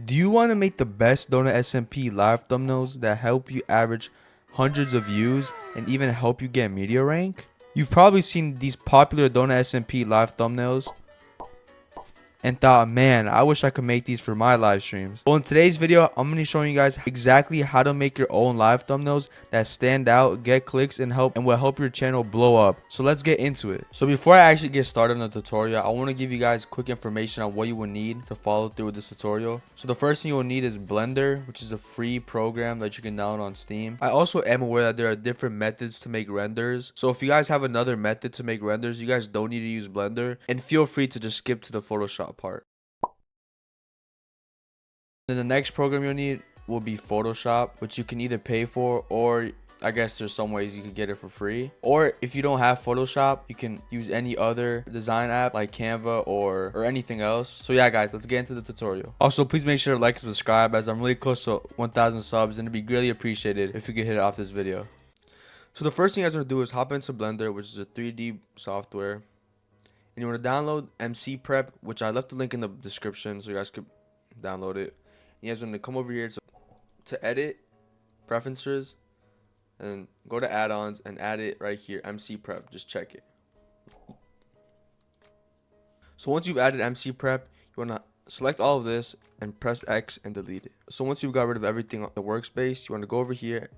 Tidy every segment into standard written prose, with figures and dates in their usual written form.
Do you want to make the best Donut SMP live thumbnails that help you average hundreds of views and even help you get media rank? You've probably seen these popular Donut SMP live thumbnails and thought, man, I wish I could make these for my live streams. Well, in today's video, I'm going to be showing you guys exactly how to make your own live thumbnails that stand out, get clicks, and will help your channel blow up. So let's get into it. So before I actually get started on the tutorial, I want to give you guys quick information on what you will need to follow through with this tutorial. So the first thing you will need is Blender, which is a free program that you can download on Steam. I also am aware that there are different methods to make renders. So if you guys have another method to make renders, you guys don't need to use Blender, and feel free to just skip to the Photoshop part. Then the next program you'll need will be Photoshop, which you can either pay for, or I guess there's some ways you can get it for free. Or if you don't have Photoshop, you can use any other design app like Canva or anything else. So yeah, guys, let's get into the tutorial. Also, please make sure to like and subscribe, as I'm really close to 1,000 subs, and it'd be greatly appreciated if you could hit it off this video. So the first thing you guys want to do is hop into Blender, which is a 3D software. And you want to download MC Prep, which I left the link in the description so you guys could download it. You guys want to come over here to edit, preferences, and go to add-ons and add it right here, MC Prep. Just check it. So once you've added MC Prep, you want to select all of this and press X and delete it. So once you've got rid of everything on the workspace, you want to go over here.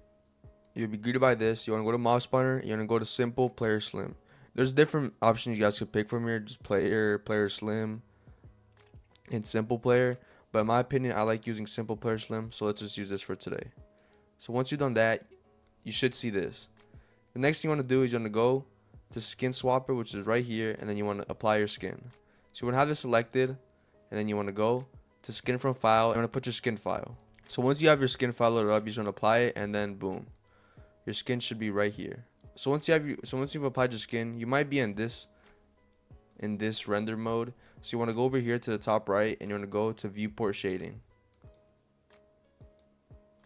You'll be greeted by this. You want to go to Mouse Spawner. You want to go to Simple, Player, Slim. There's different options you guys could pick from here. Just player slim, and simple player. But in my opinion, I like using simple player slim. So let's just use this for today. So once you've done that, you should see this. The next thing you want to do is you want to go to skin swapper, which is right here. And then you want to apply your skin. So you want to have this selected. And then you want to go to skin from file. You want to put your skin file. So once you have your skin file loaded up, you just want to apply it. And then boom, your skin should be right here. So once you've applied your skin, you might be in this render mode. So you want to go over here to the top right, and you want to go to viewport shading,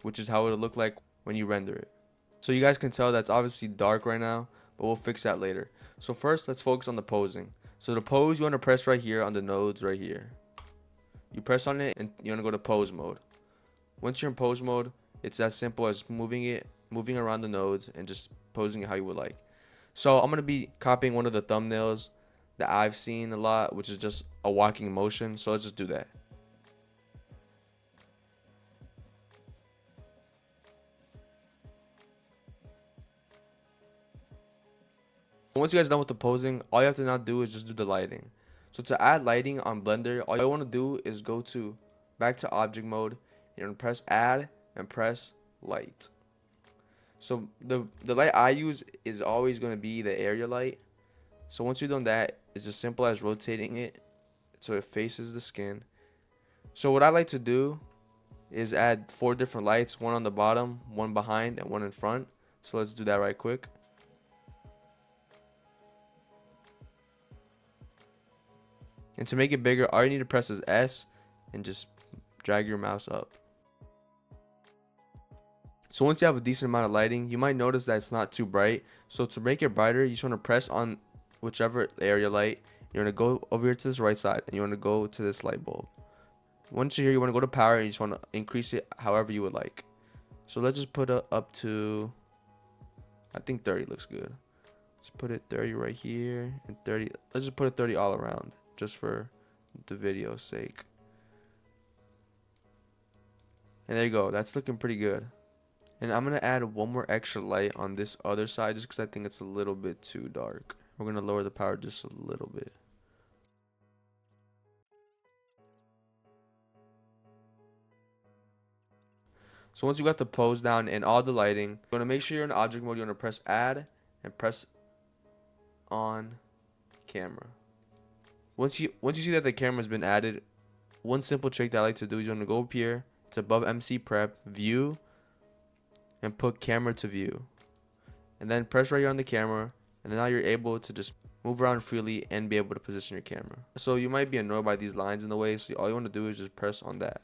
which is how it'll look like when you render it. So you guys can tell that's obviously dark right now, but we'll fix that later. So first, let's focus on the posing. So the pose, you want to press right here on the nodes right here. You press on it and you want to go to pose mode. Once you're in pose mode, it's as simple as moving around the nodes and just posing it how you would like. So I'm going to be copying one of the thumbnails that I've seen a lot, which is just a walking motion. So let's just do that. Once you guys are done with the posing, all you have to now do is just do the lighting. So to add lighting on Blender, all you want to do is go back to object mode. You're going to press add and press light. So the light I use is always going to be the area light. So once you've done that, it's as simple as rotating it so it faces the skin. So what I like to do is add 4 different lights, one on the bottom, one behind, and one in front. So let's do that right quick. And to make it bigger, all you need to press is S and just drag your mouse up. So once you have a decent amount of lighting, you might notice that it's not too bright. So to make it brighter, you just want to press on whichever area light. You want to go over here to this right side, and you want to go to this light bulb. Once you're here, you want to go to power, and you just want to increase it however you would like. So let's just put it up to, I think 30 looks good. Let's put it 30 right here, and 30. Let's just put it 30 all around, just for the video's sake. And there you go. That's looking pretty good. And I'm going to add one more extra light on this other side just because I think it's a little bit too dark. We're going to lower the power just a little bit. So once you got the pose down and all the lighting, you want to make sure you're in object mode. You want to press add and press on camera. Once you see that the camera's been added, one simple trick that I like to do is you want to go up here to above MC Prep, view, and put camera to view, and then press right here on the camera, and then now you're able to just move around freely and be able to position your camera. So you might be annoyed by these lines in the way, so all you want to do is just press on that,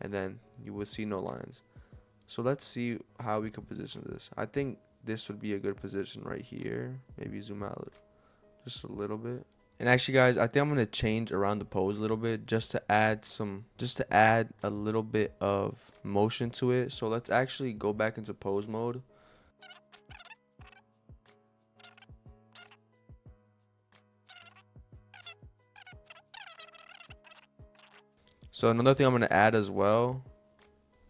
and then you will see no lines. So let's see how we can position this. I think this would be a good position right here. Maybe zoom out just a little bit. And actually guys, I think I'm gonna change around the pose a little bit just to add a little bit of motion to it. So let's actually go back into pose mode. So another thing I'm gonna add as well,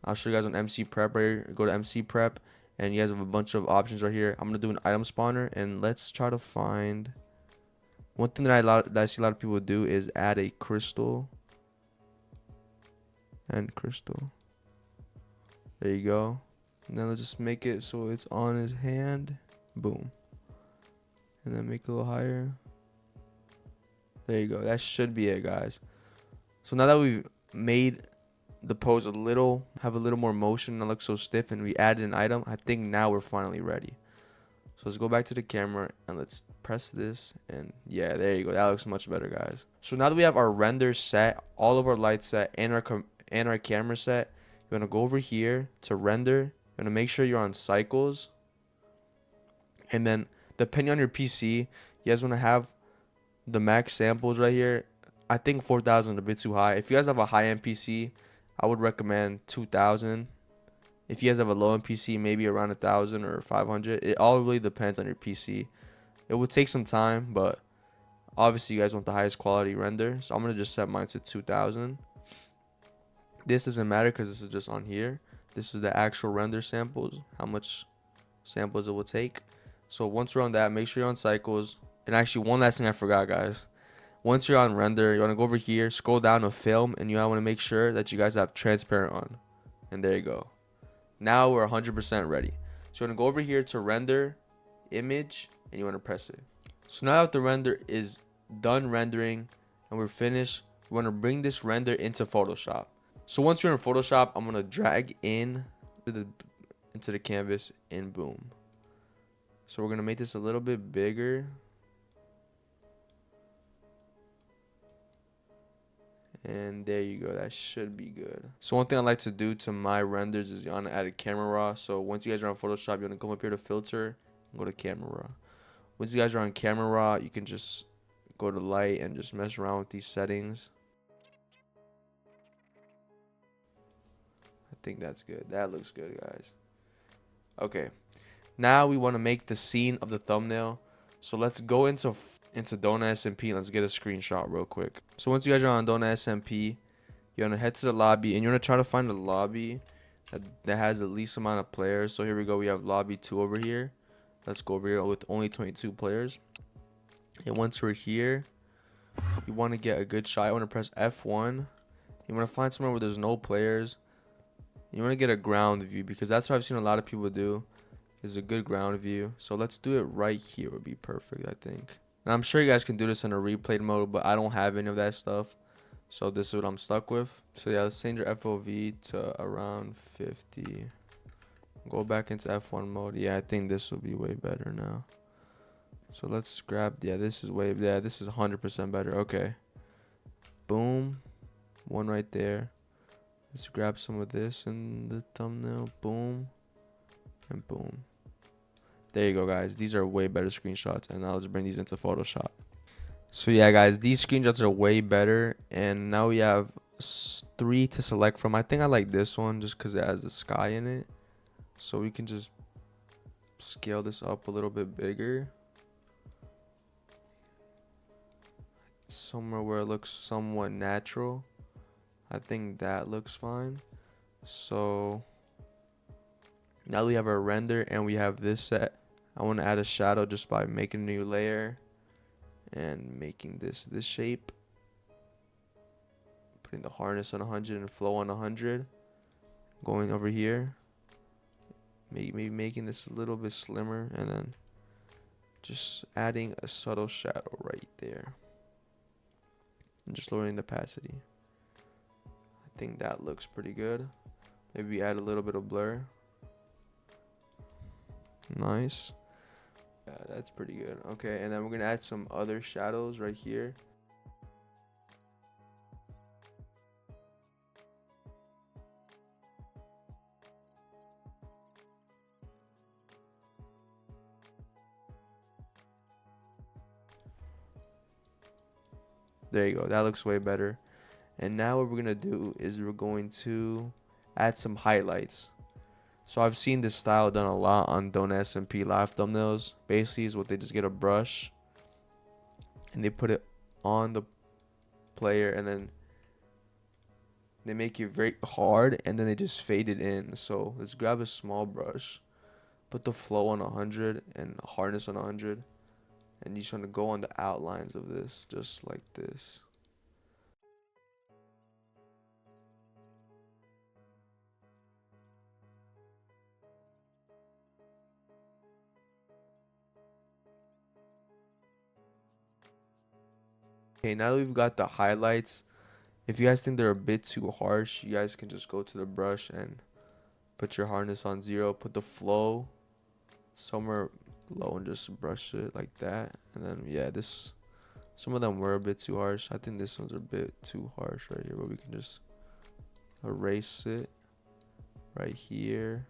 I'll show you guys on MC Prep right here. Go to MC Prep and you guys have a bunch of options right here. I'm gonna do an item spawner, and let's try to find one thing that I see a lot of people do is add a crystal and crystal. There you go. And then let's just make it so it's on his hand. Boom. And then make it a little higher. There you go. That should be it, guys. So now that we've made the pose have a little more motion, not look so stiff, and we added an item, I think now we're finally ready. So let's go back to the camera and let's press this, and yeah, there you go. That looks much better, guys. So now that we have our render set, all of our lights set, and our camera set, you want to go over here to render. You want to make sure you're on cycles, and then depending on your PC, you guys want to have the max samples right here. I think 4,000 is a bit too high. If you guys have a high-end PC, I would recommend 2,000. If you guys have a low-end PC, maybe around 1,000 or 500. It all really depends on your PC. It would take some time, but obviously you guys want the highest quality render. So I'm going to just set mine to 2,000. This doesn't matter because this is just on here. This is the actual render samples, how much samples it will take. So once you're on that, make sure you're on cycles. And actually, one last thing I forgot, guys. Once you're on render, you want to go over here, scroll down to film, and you want to make sure that you guys have transparent on. And there you go. Now we're 100% ready. So you want to go over here to render image, and you want to press it. So now that the render is done rendering and we're finished, we want to bring this render into Photoshop. So once you're in Photoshop, I'm going to drag into the canvas, and boom. So we're going to make this a little bit bigger. And there you go. That should be good. So one thing I like to do to my renders is you want to add a camera raw. So once you guys are on Photoshop, you want to come up here to filter and go to camera raw. Once you guys are on camera raw, you can just go to light and just mess around with these settings. I think that's good. That looks good, guys. Okay. Now we want to make the scene of the thumbnail. So let's go into Donut SMP. Let's get a screenshot real quick. So once you guys are on Donut SMP, you want to head to the lobby, and you want to try to find a lobby that has the least amount of players. So here we go. We have lobby 2 over here. Let's go over here with only 22 players. And once we're here, you want to get a good shot. You want to press F1. You want to find somewhere where there's no players. You want to get a ground view, because that's what I've seen a lot of people do, is a good ground view. So let's do it right here would be perfect, I think. And I'm sure you guys can do this in a replay mode, but I don't have any of that stuff. So this is what I'm stuck with. So yeah, let's change your FOV to around 50. Go back into F1 mode. Yeah, I think this will be way better now. So let's grab, this is 100% better. Okay. Boom. One right there. Let's grab some of this in the thumbnail. Boom. And boom. There you go, guys. These are way better screenshots. And now let's bring these into Photoshop. So yeah, guys, these screenshots are way better. And now we have 3 to select from. I think I like this one just because it has the sky in it. So we can just scale this up a little bit bigger. Somewhere where it looks somewhat natural. I think that looks fine. So now we have our render and we have this set. I want to add a shadow just by making a new layer and making this shape. Putting the harness on 100 and flow on 100. Going over here. Maybe making this a little bit slimmer, and then just adding a subtle shadow right there. And just lowering the opacity. I think that looks pretty good. Maybe add a little bit of blur. Nice. Yeah, that's pretty good. Okay, and then we're gonna add some other shadows right here. There you go. That looks way better. And now what we're going to do is we're going to add some highlights. So I've seen this style done a lot on Don't SMP live thumbnails. Basically is what they just get a brush and they put it on the player and then they make it very hard and then they just fade it in. So let's grab a small brush, put the flow on 100 and hardness on 100, and you just want to go on the outlines of this just like this. Okay, now that we've got the highlights, if you guys think they're a bit too harsh, you guys can just go to the brush and put your hardness on 0, put the flow somewhere low and just brush it like that. And then yeah, some of them were a bit too harsh. I think this one's a bit too harsh right here, but we can just erase it right here.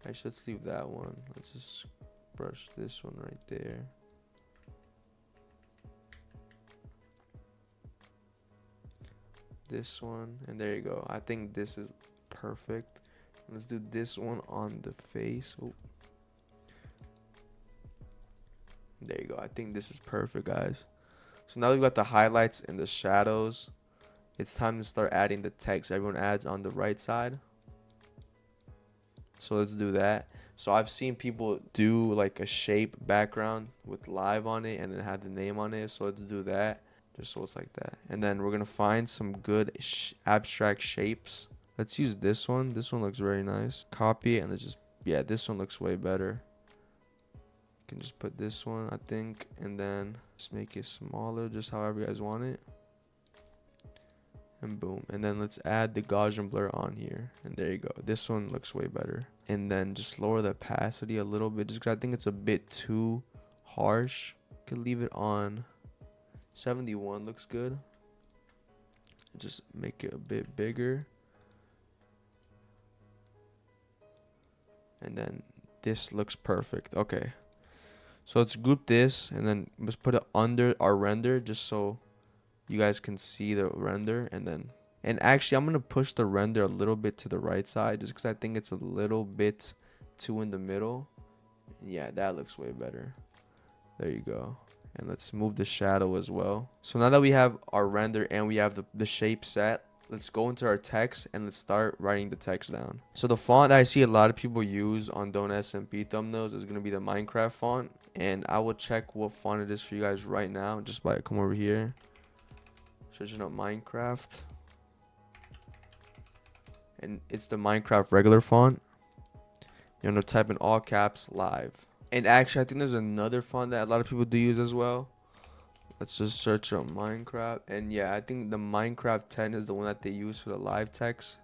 Actually, let's leave that one. Let's just brush this one right there. This one, and there you go. I think this is perfect. Let's do this one on the face. Oh. There you go. I think this is perfect, guys. So now we've got the highlights and the shadows. It's time to start adding the text everyone adds on the right side. So let's do that. So I've seen people do like a shape background with live on it and then have the name on it. So let's do that. Just so it's like that. And then we're going to find some good abstract shapes. Let's use this one. This one looks very nice. Copy it and let's just, yeah, this one looks way better. You can just put this one, I think, and then just make it smaller, just however you guys want it. And boom. And then let's add the Gaussian blur on here. And there you go. This one looks way better. And then just lower the opacity a little bit, just because I think it's a bit too harsh. Could leave it on 71, looks good. Just make it a bit bigger. And then this looks perfect. Okay. So let's group this and then let's put it under our render just so you guys can see the render. And actually I'm going to push the render a little bit to the right side just because I think it's a little bit too in the middle. Yeah, that looks way better. There you go. And let's move the shadow as well. So now that we have our render and we have the shape set, let's go into our text and let's start writing the text down. So the font that I see a lot of people use on Don't SMP thumbnails is going to be the Minecraft font. And I will check what font it is for you guys right now just by come over here. Searching up Minecraft. And it's the Minecraft regular font. You're going to type in all caps live. And actually, I think there's another font that a lot of people do use as well. Let's just search up Minecraft. And yeah, I think the Minecraft 10 is the one that they use for the live text.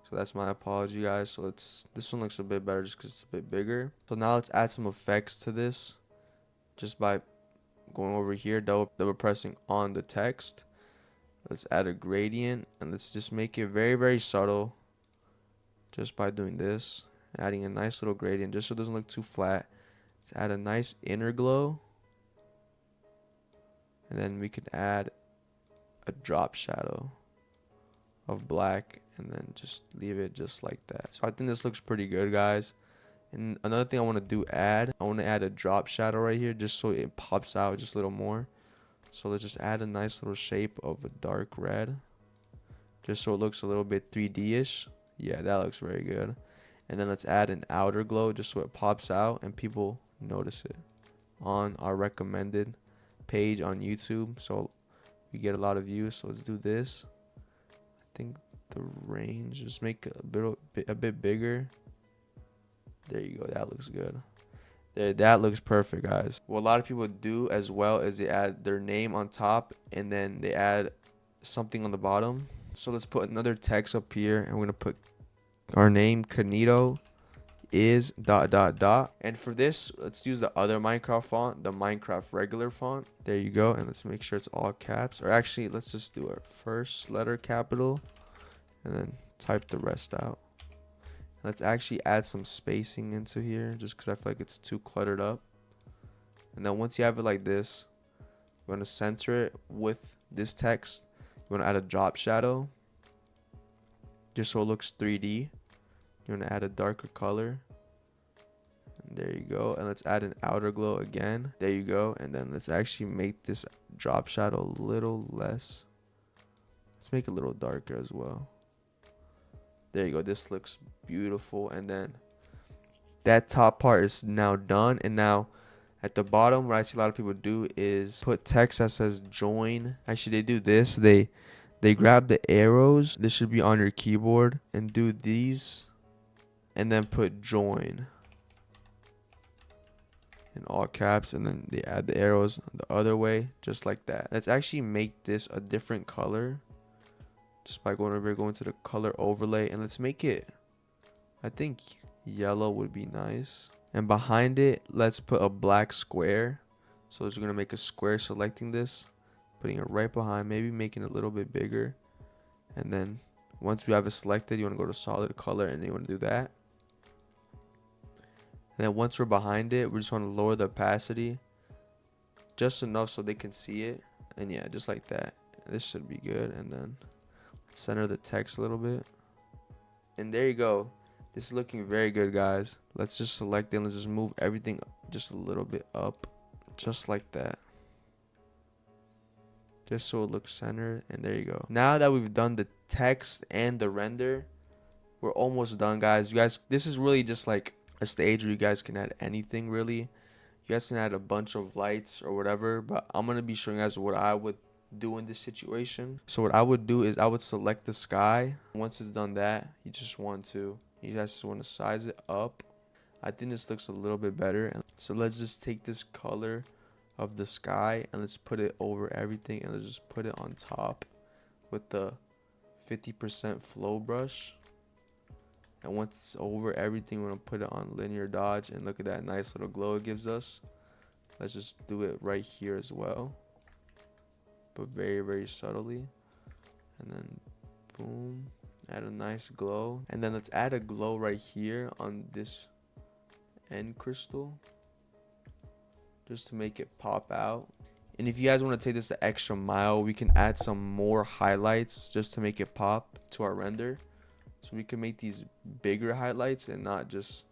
So that's my apology, guys. So this one looks a bit better just because it's a bit bigger. So now let's add some effects to this. Just by going over here, double pressing on the text. Let's add a gradient. And let's just make it very, very subtle. Just by doing this. Adding a nice little gradient just so it doesn't look too flat. Let's add a nice inner glow. And then we could add a drop shadow of black and then just leave it just like that. So I think this looks pretty good, guys. And another thing I want to add a drop shadow right here just so it pops out just a little more. So let's just add a nice little shape of a dark red just so it looks a little bit 3D-ish. Yeah, that looks very good. And then let's add an outer glow just so it pops out and people notice it on our recommended page on YouTube, so we get a lot of views. So let's do this. I think the range, just make it a bit bigger. There you go. That looks good. There, that looks perfect, guys. What a lot of people do as well is they add their name on top and then they add something on the bottom. So let's put another text up here and we're gonna put our name. Canito is ... And for this, let's use the other Minecraft font, the Minecraft regular font. There you go. And let's make sure it's all caps, or actually let's just do our first letter capital and then type the rest out. Let's actually add some spacing into here just because I feel like it's too cluttered up. And then once you have it like this, You want to center it with this text. You want to add a drop shadow just so it looks 3D. You want to add a darker color. And there you go. And let's add an outer glow again. There you go. And then let's actually make this drop shadow a little less. Let's make it a little darker as well. There you go. This looks beautiful. And then that top part is now done. And now at the bottom, what I see a lot of people do is put text that says join. Actually, they do this. They grab the arrows. This should be on your keyboard. And do these. And then put join in all caps. And then they add the arrows the other way. Just like that. Let's actually make this a different color. Just by going over here, going to the color overlay. And let's make it, I think yellow would be nice. And behind it, let's put a black square. So we're going to make a square selecting this. Putting it right behind. Maybe making it a little bit bigger. And then once we have it selected, you want to go to solid color. And you want to do that. And then once we're behind it, we just want to lower the opacity. Just enough so they can see it. And yeah, just like that. This should be good. And then center the text a little bit. And there you go. This is looking very good, guys. Let's just select it. Let's just move everything just a little bit up. Just like that. Just so it looks centered. And there you go. Now that we've done the text and the render, we're almost done, guys. You guys, this is really just like a stage where you guys can add anything, really. You guys can add a bunch of lights or whatever. But I'm going to be showing you guys what I would do in this situation. So what I would do is I would select the sky. Once it's done that, you guys just want to size it up. I think this looks a little bit better. So let's just take this color of the sky and let's put it over everything, and let's just put it on top with the 50% flow brush. And once it's over everything, we're gonna put it on linear dodge, and look at that nice little glow it gives us. Let's just do it right here as well, but very, very subtly. And then boom, add a nice glow. And then let's add a glow right here on this end crystal, just to make it pop out. And if you guys want to take this the extra mile, we can add some more highlights just to make it pop to our render. So we can make these bigger highlights and not just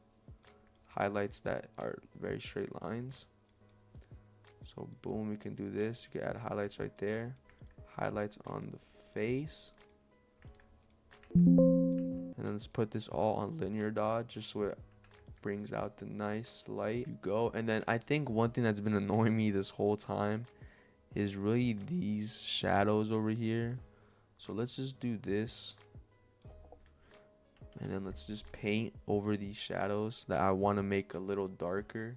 highlights that are very straight lines. So boom, we can do this. You can add highlights right there, highlights on the face, and then let's put this all on linear dodge just so it brings out the nice light. You go. And then I think one thing that's been annoying me this whole time is really these shadows over here. So let's just do this, and then let's just paint over these shadows that I want to make a little darker.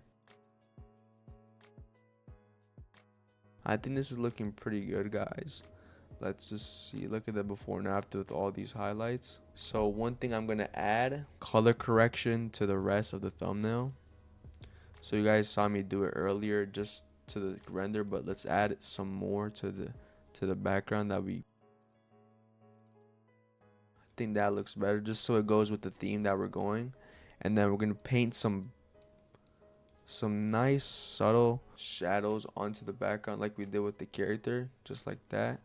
I think this is looking pretty good, guys. Let's just see. Look at the before and after with all these highlights. So one thing I'm going to add, color correction to the rest of the thumbnail. So you guys saw me do it earlier just to the render, but let's add some more to the background that we, I think that looks better, just so it goes with the theme that we're going. And then we're going to paint some nice subtle shadows onto the background like we did with the character, just like that.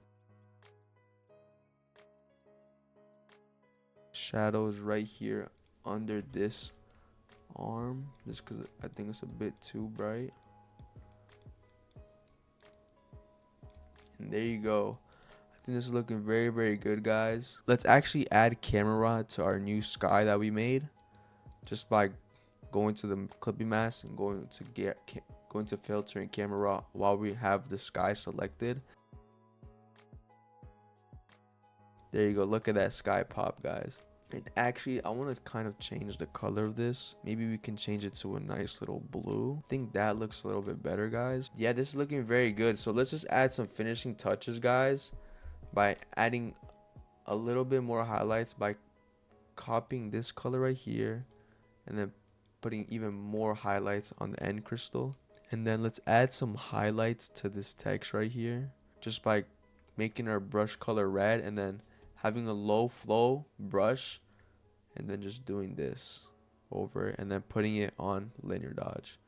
Shadows right here under this arm, just because I think it's a bit too bright. And there you go. I think this is looking very, very good, guys. Let's actually add camera to our new sky that we made just by going to the clipping mask and going to filter and camera raw while we have the sky selected. There you go. Look at that sky pop, guys. And actually, I want to kind of change the color of this. Maybe we can change it to a nice little blue. I think that looks a little bit better, guys. Yeah, this is looking very good. So let's just add some finishing touches, guys, by adding a little bit more highlights by copying this color right here and then putting even more highlights on the end crystal. And then let's add some highlights to this text right here just by making our brush color red and then having a low flow brush and then just doing this over it and then putting it on linear dodge.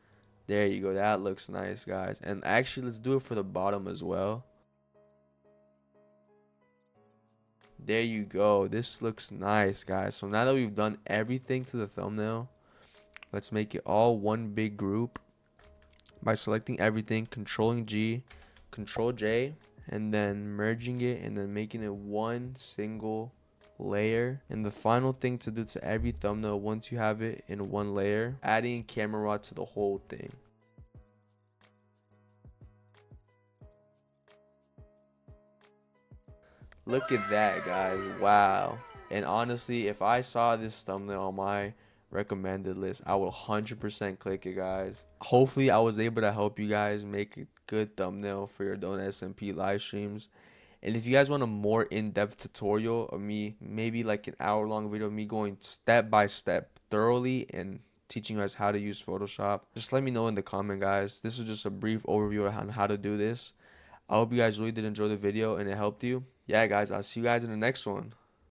There you go. That looks nice, guys. And actually, let's do it for the bottom as well. There you go. This looks nice, guys. So now that we've done everything to the thumbnail, let's make it all one big group by selecting everything, Controlling G, Control J, and then merging it and then making it one single layer. And the final thing to do to every thumbnail once you have it in one layer, adding camera raw to the whole thing. Look at that, guys. Wow. And honestly, if I saw this thumbnail on my recommended list, I would 100% click it, guys. Hopefully I was able to help you guys make a good thumbnail for your Don't SMP live streams. And if you guys want a more in-depth tutorial of me, maybe like an hour-long video of me going step by step thoroughly and teaching you guys how to use Photoshop, just let me know in the comment, guys. This is just a brief overview on how to do this. I hope you guys really did enjoy the video and it helped you. Yeah, guys, I'll see you guys in the next one.